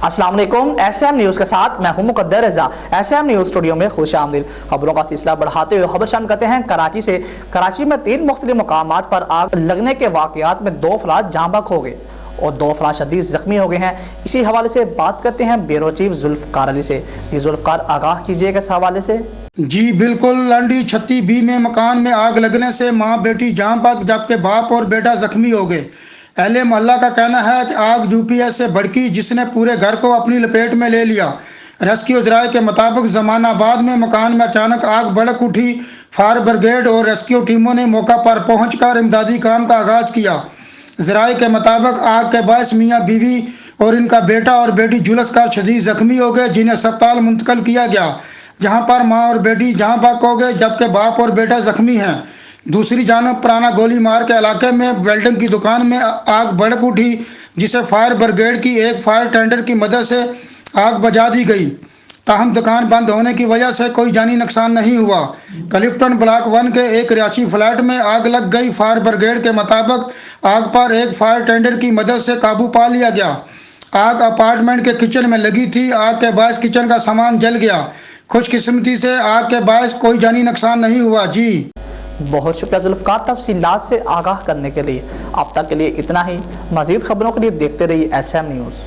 السلام علیکم، S M news کے ساتھ میں ہوں مقدر رضا۔ ایس ایم نیوز اسٹوڈیو میں خوش آمدید۔ خبروں کا سلسلہ بڑھاتے ہوئے خبر شامل کرتے ہیں کراچی سے۔ کراچی میں 3 مختلف مقامات پر آگ لگنے کے واقعات میں 2 افراد جاں بحق ہو گئے اور 2 افراد شدید زخمی ہو گئے ہیں۔ اسی حوالے سے بات کرتے ہیں بیورو چیف ذوالفقار علی سے۔ ذوالفقار آگاہ کیجیے گا اس حوالے سے۔ جی بالکل، لنڈی 36B میں مکان میں آگ لگنے سے ماں بیٹی جاں بحق جبکہ باپ اور بیٹا زخمی ہو گئے۔ اہل محلہ کا کہنا ہے کہ آگ UPS سے بھڑکی جس نے پورے گھر کو اپنی لپیٹ میں لے لیا۔ ریسکیو ذرائع کے مطابق زمان آباد میں مکان میں اچانک آگ بھڑک اٹھی۔ فائر بریگیڈ اور ریسکیو ٹیموں نے موقع پر پہنچ کر امدادی کام کا آغاز کیا۔ ذرائع کے مطابق آگ کے باعث میاں بیوی اور ان کا بیٹا اور بیٹی جھلس کر شدید زخمی ہو گئے، جنہیں اسپتال منتقل کیا گیا، جہاں پر ماں اور بیٹی جاں بحق ہو گئے جبکہ باپ اور بیٹا زخمی ہیں۔ دوسری جانب پرانا گولی مار کے علاقے میں ویلڈنگ کی دکان میں آگ بھڑک اٹھی، جسے فائر بریگیڈ کی ایک فائر ٹینڈر کی مدد سے آگ بجھا دی گئی۔ تاہم دکان بند ہونے کی وجہ سے کوئی جانی نقصان نہیں ہوا۔ کلپٹن بلاک 1 کے ایک رہائشی فلیٹ میں آگ لگ گئی۔ فائر بریگیڈ کے مطابق آگ پر ایک فائر ٹینڈر کی مدد سے قابو پا لیا گیا۔ آگ اپارٹمنٹ کے کچن میں لگی تھی۔ آگ کے باعث کچن کا سامان جل گیا۔ خوش قسمتی سے آگ کے باعث کوئی جانی نقصان نہیں ہوا۔ جی بہت شکریہ ذوالفقار، تفصیلات سے آگاہ کرنے کے لیے۔ اب تک کے لیے اتنا ہی۔ مزید خبروں کے لیے دیکھتے رہیے ایس ایم نیوز۔